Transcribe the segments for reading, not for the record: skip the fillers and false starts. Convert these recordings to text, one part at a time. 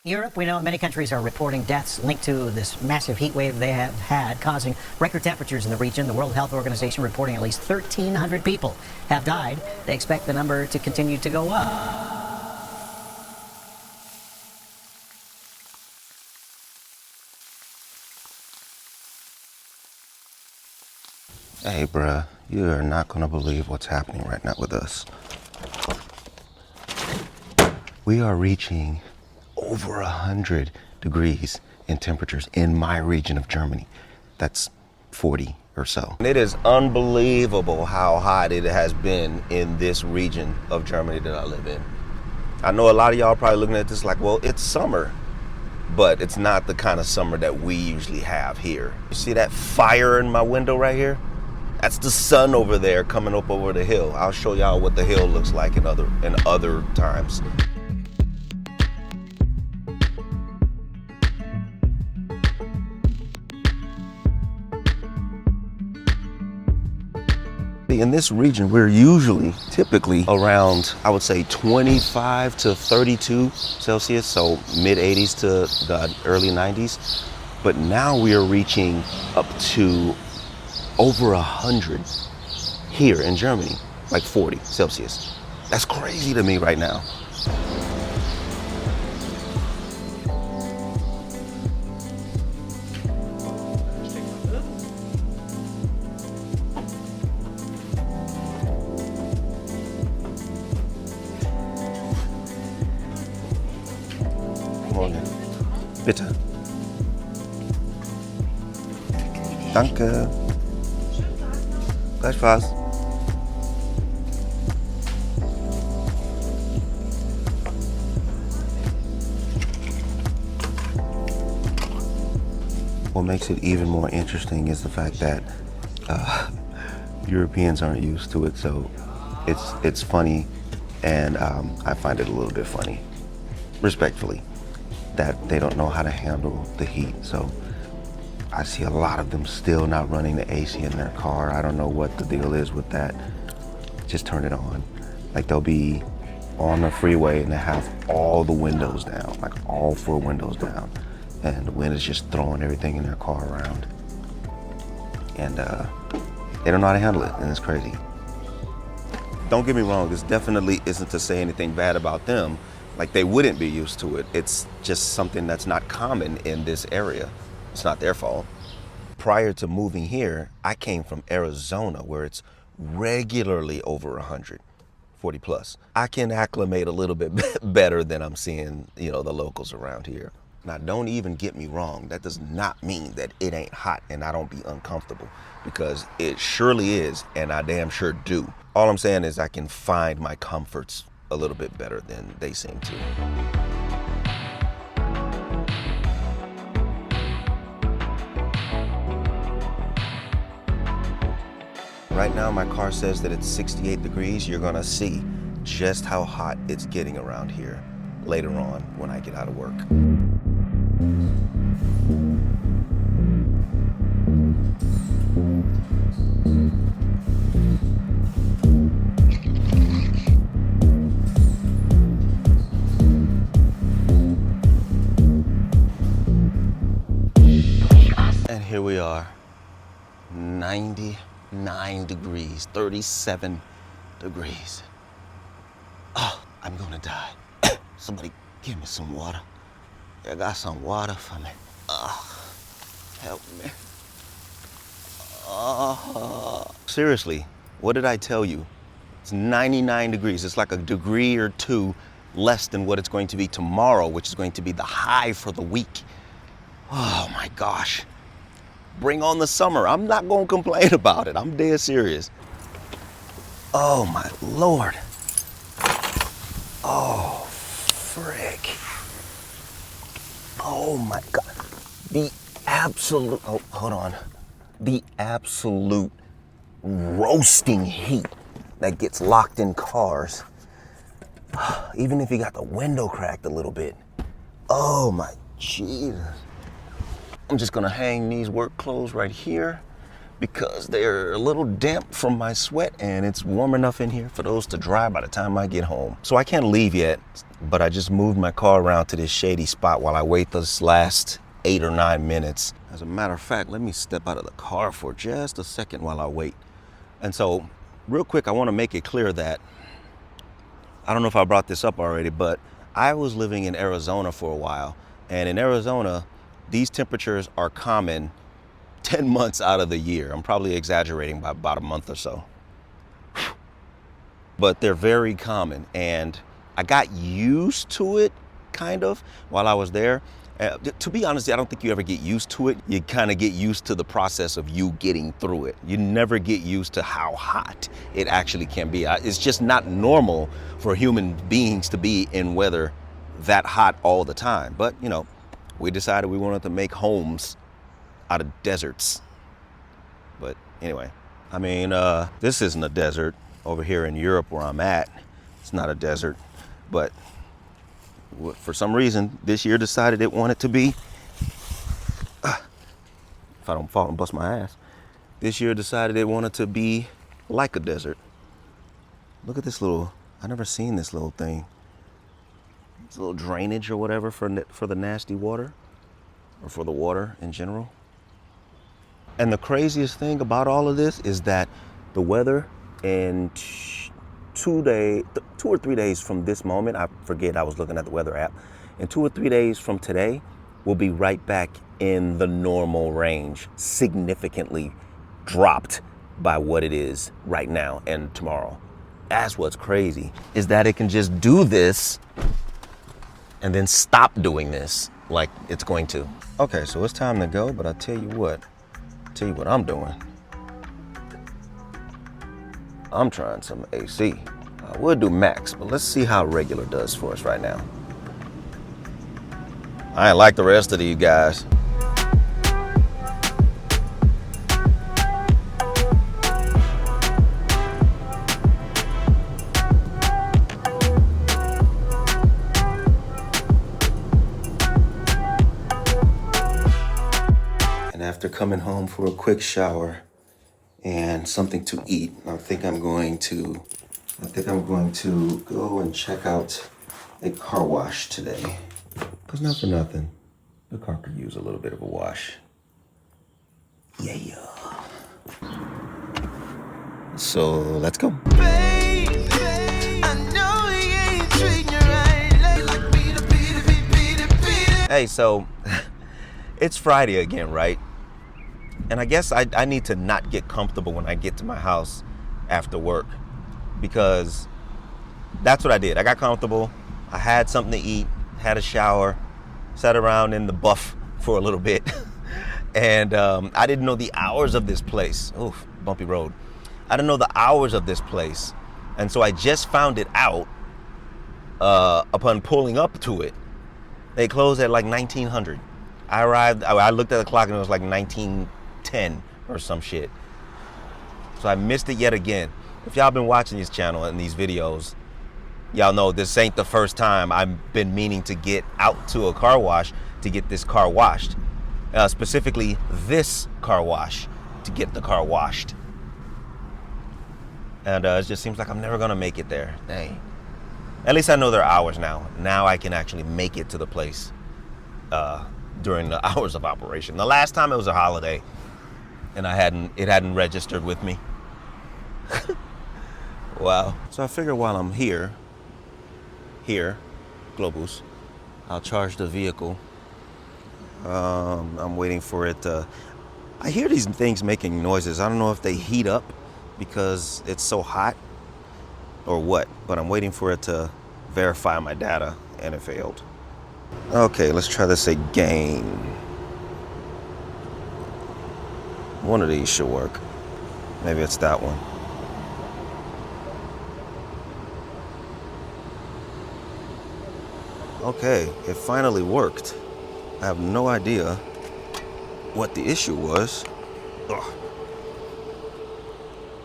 Europe, we know many countries are reporting deaths linked to this massive heat wave they have had, causing record temperatures in the region. The World Health Organization reporting at least 1,300 people have died. They expect the number to continue to go up. Hey, bruh, you are not gonna believe what's happening right now with us. We are reaching over 100 degrees in temperatures in my region of Germany. That's 40 or so. It is unbelievable how hot it has been in this region of Germany that I live in. I know a lot of y'all probably looking at this like, well, it's summer, but it's not the kind of summer that we usually have here. You see that fire in my window right here? That's the sun over there coming up over the hill. I'll show y'all what the hill looks like in other times. In this region, we're typically around, I would say 25 to 32 Celsius, so mid 80s to the early 90s. But now we are reaching up to over 100 here in Germany, like 40 Celsius. That's crazy to me right now. Morgen. Bitte. Danke. Gleichfalls. What makes it even more interesting is the fact that Europeans aren't used to it, so it's funny, and I find it a little bit funny, respectfully, that they don't know how to handle the heat. So I see a lot of them still not running the AC in their car. I don't know what the deal is with that. Just turn it on. Like, they'll be on the freeway and they have all the windows down, like all 4 windows down. And the wind is just throwing everything in their car around. And they don't know how to handle it, and it's crazy. Don't get me wrong, this definitely isn't to say anything bad about them. Like, they wouldn't be used to it. It's just something that's not common in this area. It's not their fault. Prior to moving here, I came from Arizona, where it's regularly over 100, 40 plus. I can acclimate a little bit better than I'm seeing, the locals around here. Now, don't even get me wrong. That does not mean that it ain't hot and I don't be uncomfortable, because it surely is, and I damn sure do. All I'm saying is I can find my comforts a little bit better than they seem to. Right now, my car says that it's 68 degrees. You're gonna see just how hot it's getting around here later on when I get out of work. And here we are, 99 degrees, 37 degrees. Oh, I'm gonna die. Somebody give me some water. I got some water for me. Help me. Seriously, what did I tell you? It's 99 degrees. It's like a degree or 2 less than what it's going to be tomorrow, which is going to be the high for the week. Oh my gosh. Bring on the summer. I'm not gonna complain about it. I'm dead serious. Oh my Lord. Oh, frick. Oh my God. Hold on. The absolute roasting heat that gets locked in cars. Even if you got the window cracked a little bit. Oh my Jesus. I'm just gonna hang these work clothes right here, because they're a little damp from my sweat, and it's warm enough in here for those to dry by the time I get home. So I can't leave yet, but I just moved my car around to this shady spot while I wait this last 8 or 9 minutes. As a matter of fact, let me step out of the car for just a second while I wait. And so, real quick, I want to make it clear that, I don't know if I brought this up already, but I was living in Arizona for a while. And in Arizona, these temperatures are common 10 months out of the year. I'm probably exaggerating by about a month or so. But they're very common. And I got used to it, kind of, while I was there. To be honest, I don't think you ever get used to it. You kind of get used to the process of you getting through it. You never get used to how hot it actually can be. It's just not normal for human beings to be in weather that hot all the time. But, you know, we decided we wanted to make homes out of deserts. But anyway, I mean, this isn't a desert. Over here in Europe where I'm at, it's not a desert. But for some reason, this year decided it wanted to be, if I don't fall and bust my ass, this year decided it wanted to be like a desert. Look at this little, I've never seen this little thing. It's a little drainage or whatever for the nasty water, or for the water in general. And the craziest thing about all of this is that the weather in 2 or 3 days from this moment, I forget, I was looking at the weather app, in 2 or 3 days from today, we'll be right back in the normal range, significantly dropped by what it is right now and tomorrow. That's what's crazy, is that it can just do this and then stop doing this like it's going to. Okay, so it's time to go, but I'll tell you what I'm doing. I'm trying some AC. I would do max, but let's see how regular does for us right now. I ain't like the rest of these guys. And after coming home for a quick shower and something to eat, I think I'm going to go and check out a car wash today. Cause not for nothing, the car could use a little bit of a wash. Yeah. So let's go. Hey, so it's Friday again, right? And I guess I need to not get comfortable when I get to my house after work, because that's what I did. I got comfortable. I had something to eat, had a shower, sat around in the buff for a little bit. And I didn't know the hours of this place. Oof, bumpy road. I didn't know the hours of this place. And so I just found it out upon pulling up to it. They closed at like 1900. I arrived, I looked at the clock and it was like 1910 or some shit. So I missed it yet again. If y'all been watching this channel and these videos, y'all know this ain't the first time I've been meaning to get out to a car wash to get this car washed. Specifically this car wash, to get the car washed. And it just seems like I'm never gonna make it there. Dang. At least I know their hours now. Now I can actually make it to the place during the hours of operation. The last time it was a holiday and it hadn't registered with me. Wow. So I figure while I'm here, Globus, I'll charge the vehicle. I'm waiting for it to, I hear these things making noises. I don't know if they heat up because it's so hot or what, but I'm waiting for it to verify my data, and it failed. Okay, let's try this again. One of these should work. Maybe it's that one. Okay, it finally worked. I have no idea what the issue was. Ugh.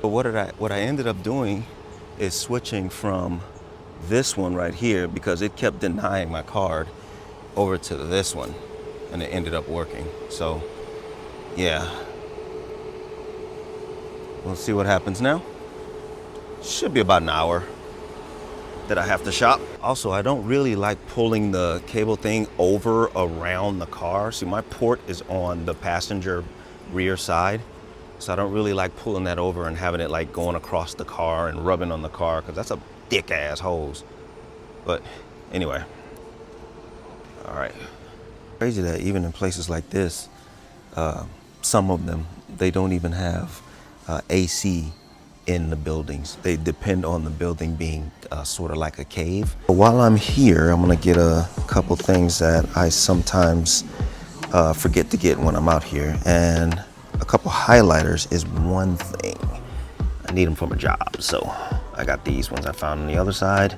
But what I ended up doing is switching from this one right here, because it kept denying my card, over to this one, and it ended up working. So yeah, We'll see what happens now. Should be about an hour that I have to shop. Also, I don't really like pulling the cable thing over around the car. See, my port is on the passenger rear side. So I don't really like pulling that over and having it like going across the car and rubbing on the car, because that's a thick ass hose. But anyway, all right. Crazy that even in places like this, some of them, they don't even have AC in the buildings. They depend on the building being sort of like a cave. While I'm here, I'm gonna get a couple things that I sometimes forget to get when I'm out here. And a couple highlighters is one thing. I need them for my job. So I got these ones I found on the other side.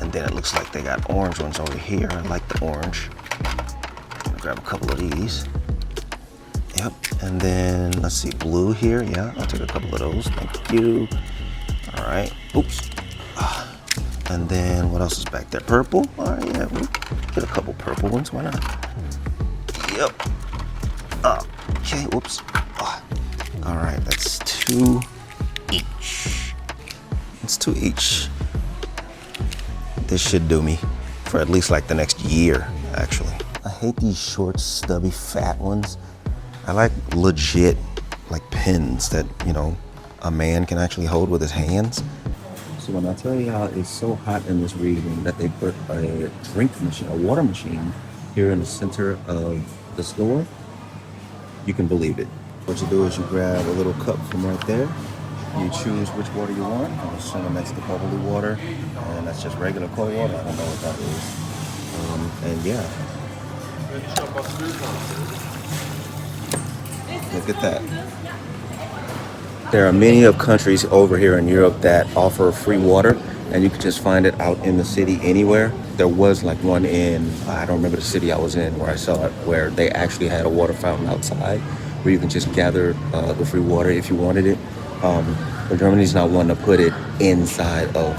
And then it looks like they got orange ones over here. I like the orange. I'm gonna grab a couple of these. Yep, and then let's see, blue here. Yeah, I'll take a couple of those. Thank you. All right. Oops. And then what else is back there? Purple. All right, yeah, we'll get a couple purple ones. Why not? Yep. Okay. Whoops. All right, that's 2 each. It's 2 each. This should do me for at least like the next year, actually. I hate these short, stubby, fat ones. I like legit, like pins that, you know, a man can actually hold with his hands. So when I tell you how it's so hot in this region that they put a drink machine, a water machine here in the center of the store, you can believe it. What you do is you grab a little cup from right there. You choose which water you want. I'm assuming that's the bubbly water, and that's just regular cold water. I don't know what that is. And yeah. Look at that. There are many of countries over here in Europe that offer free water, and you can just find it out in the city anywhere. There was like one in, I don't remember the city I was in where I saw it, where they actually had a water fountain outside where you can just gather the free water if you wanted it. But Germany's not one to put it inside of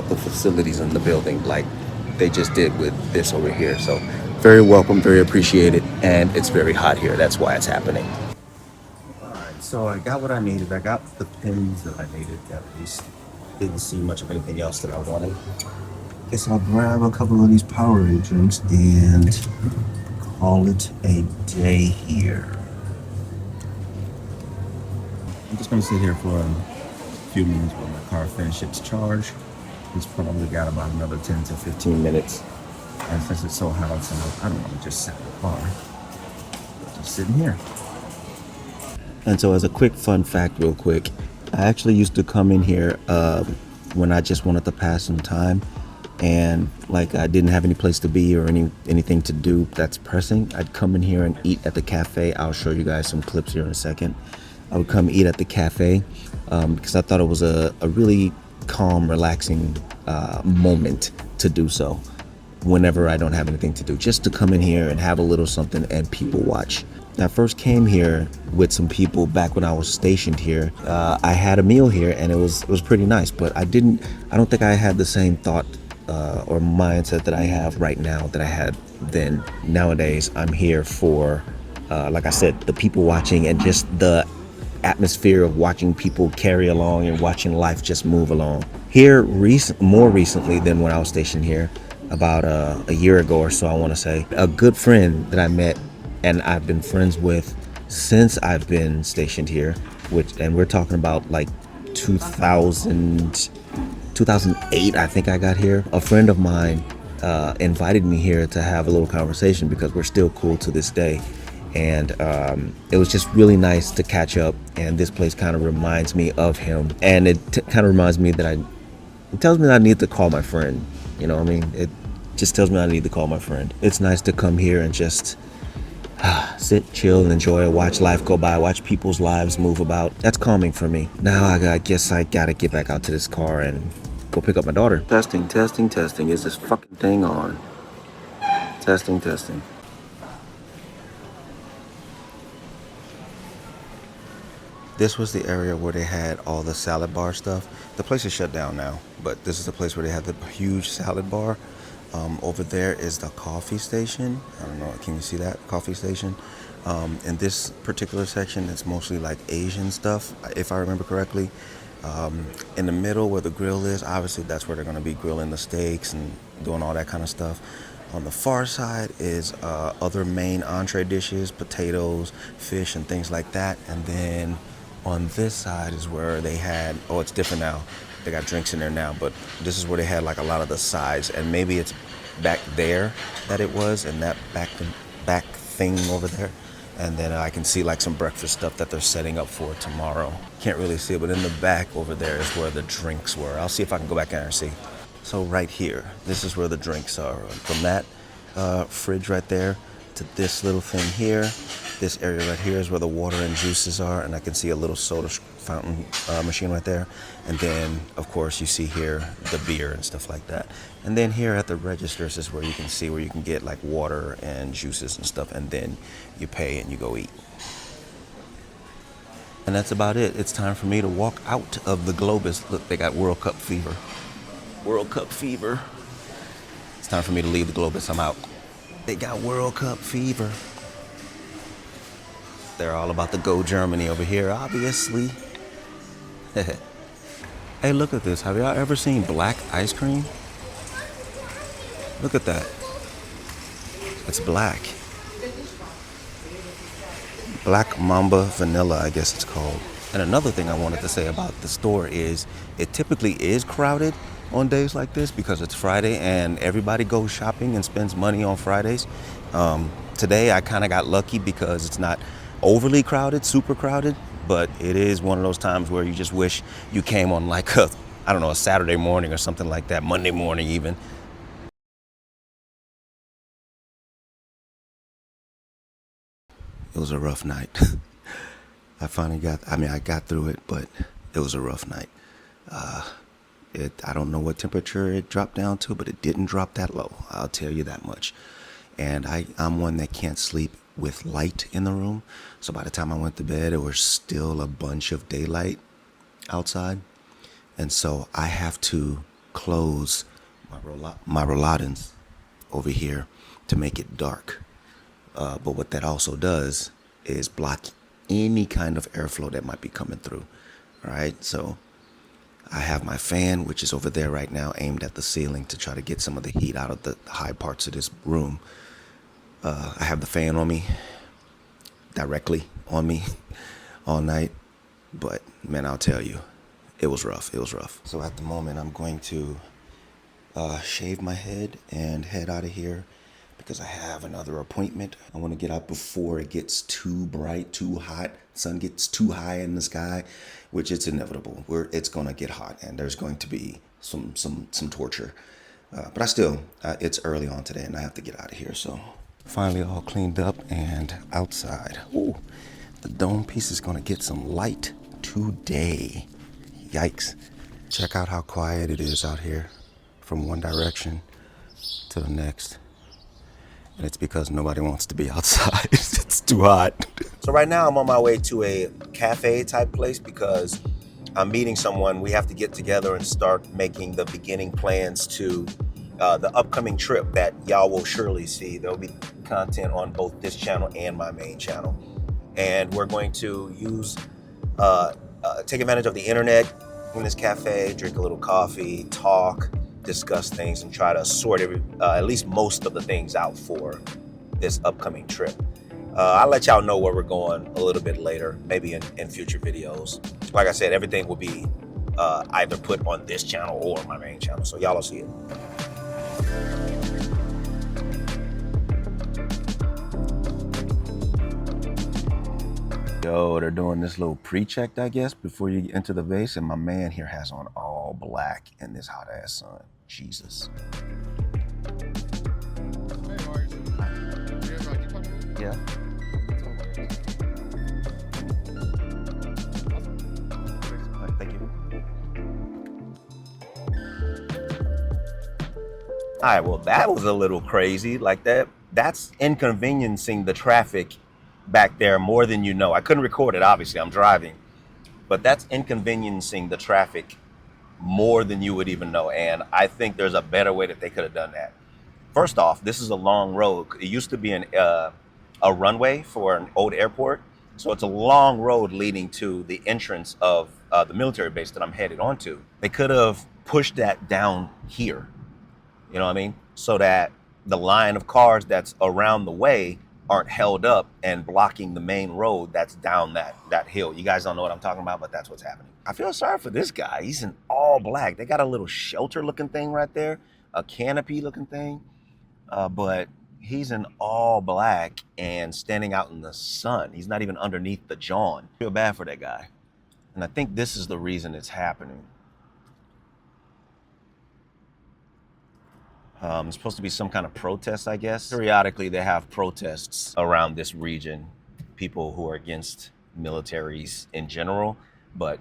the facilities in the building like they just did with this over here. So very welcome, very appreciated, and it's very hot here. That's why it's happening. So I got what I needed. I got the pins that I needed. At least didn't see much of anything else that I wanted. Guess I'll grab a couple of these Powerade drinks and call it a day here. I'm just gonna sit here for a few minutes while my car finishes its charge. It's probably got about another 10 to 15 minutes. And since it's so hot outside, I don't want to just sit in the car. I'm just sitting here. And so as a quick fun fact real quick, I actually used to come in here when I just wanted to pass some time, and like I didn't have any place to be or anything to do that's pressing. I'd come in here and eat at the cafe. I'll show you guys some clips here in a second. I would come eat at the cafe because I thought it was a really calm, relaxing moment to do so whenever I don't have anything to do, just to come in here and have a little something and people watch. I first came here with some people back when I was stationed here. I had a meal here and it was pretty nice, but I don't think I had the same thought or mindset that I have right now that I had then. Nowadays, I'm here for, like I said, the people watching and just the atmosphere of watching people carry along and watching life just move along. Here, more recently than when I was stationed here, about a year ago or so, I want to say, a good friend that I met and I've been friends with since I've been stationed here, and we're talking about like 2008, I think I got here. A friend of mine invited me here to have a little conversation because we're still cool to this day. And it was just really nice to catch up, and this place kind of reminds me of him, and it kind of reminds me that it tells me that I need to call my friend, you know what I mean? It just tells me I need to call my friend. It's nice to come here and just sit, chill, and enjoy, watch life go by, watch people's lives move about. That's calming for me. Now I guess I gotta get back out to this car and go pick up my daughter. Testing. Is this fucking thing on? Testing. This was the area where they had all the salad bar stuff. The place is shut down now, but this is the place where they had the huge salad bar. Over there is the coffee station. I don't know, can you see that coffee station? In this particular section, it's mostly like Asian stuff, if I remember correctly. In the middle where the grill is, obviously that's where they're going to be grilling the steaks and doing all that kind of stuff. On the far side is other main entree dishes, potatoes, fish, and things like that. And then on this side is where they had, oh, it's different now. They got drinks in there now, but this is where they had like a lot of the sides. And maybe it's back there that it was, and that back thing over there. And then I can see like some breakfast stuff that they're setting up for tomorrow. Can't really see it, but in the back over there is where the drinks were. I'll see if I can go back in there and see. So right here, this is where the drinks are. From that fridge right there to this little thing here, this area right here is where the water and juices are, and I can see a little soda fountain machine right there. And then, of course, you see here the beer and stuff like that. And then here at the registers is where you can see where you can get like water and juices and stuff, and then you pay and you go eat. And that's about it. It's time for me to walk out of the Globus. Look, they got World Cup fever. World Cup fever. It's time for me to leave the Globus. I'm out. They got World Cup fever. They're all about to go Germany over here, obviously. Hey, look at this. Have y'all ever seen black ice cream? Look at that. It's black. Black Mamba Vanilla, I guess it's called. And another thing I wanted to say about the store is it typically is crowded on days like this because it's Friday and everybody goes shopping and spends money on Fridays. Today I kind of got lucky because it's not overly crowded, super crowded, but it is one of those times where you just wish you came on like a, I don't know, a Saturday morning or something like that, Monday morning even. It was a rough night. I got through it, but it was a rough night. I don't know what temperature it dropped down to, but it didn't drop that low. I'll tell you that much. And I'm one that can't sleep with light in the room. So by the time I went to bed, there was still a bunch of daylight outside. And so I have to close my Rolatins over here to make it dark. But what that also does is block any kind of airflow that might be coming through. All right, so I have my fan, which is over there right now, aimed at the ceiling to try to get some of the heat out of the high parts of this room. I have the fan on me, directly on me all night. But man, I'll tell you, it was rough. It was rough. So at the moment, I'm going to shave my head and head out of here because I have another appointment. I want to get out before it gets too bright, too hot. Sun gets too high in the sky, which it's inevitable. It's going to get hot and there's going to be some torture. But it's early on today and I have to get out of here. So finally all cleaned up and outside. Ooh, the dome piece is going to get some light today. Yikes. Check out how quiet it is out here from one direction to the next. And it's because nobody wants to be outside. It's too hot. So right now I'm on my way to a cafe type place because I'm meeting someone. We have to get together and start making the beginning plans to the upcoming trip that y'all will surely see. There'll be content on both this channel and my main channel. And we're going to take advantage of the internet in this cafe, drink a little coffee, talk, discuss things, and try to sort at least most of the things out for this upcoming trip. I'll let y'all know where we're going a little bit later, maybe in future videos. Like I said, everything will be either put on this channel or my main channel, so y'all will see it. Yo, they're doing this little pre-check, I guess, before you enter the base, and my man here has on all black in this hot-ass sun. Jesus. Yeah. All right, thank you. All right, well, that was a little crazy. Like that's inconveniencing the traffic back there more than you know. I couldn't record it, obviously, I'm driving, but that's inconveniencing the traffic more than you would even know. And I think there's a better way that they could have done that. First off, this is a long road. It used to be a runway for an old airport. So it's a long road leading to the entrance of the military base that I'm headed onto. They could have pushed that down here, you know what I mean? So that the line of cars that's around the way aren't held up and blocking the main road that's down that hill. You guys don't know what I'm talking about, but that's what's happening. I feel sorry for this guy. He's in all black. They got a little shelter looking thing right there, a canopy looking thing, but he's in all black and standing out in the sun. He's not even underneath the john. I feel bad for that guy. And I think this is the reason it's happening. It's supposed to be some kind of protest, I guess. Periodically, they have protests around this region, people who are against militaries in general, but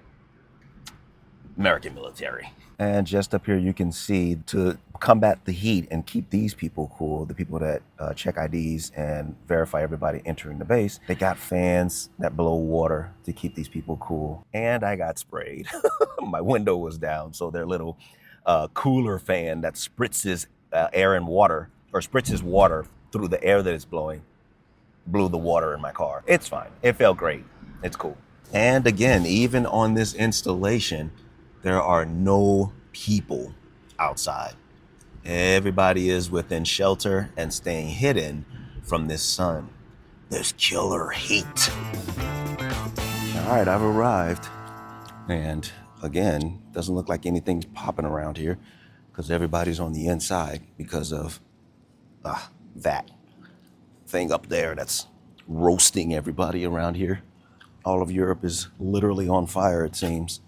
American military. And just up here, you can see to combat the heat and keep these people cool, the people that check IDs and verify everybody entering the base, they got fans that blow water to keep these people cool. And I got sprayed. My window was down, so their little cooler fan that spritzes air and water, or spritzes water through the air that it's blowing, blew the water in my car. It's fine. It felt great. It's cool. And again, even on this installation, there are no people outside. Everybody is within shelter and staying hidden from this sun, this killer heat. All right, I've arrived. And again, doesn't look like anything's popping around here because everybody's on the inside because of that thing up there that's roasting everybody around here. All of Europe is literally on fire, it seems.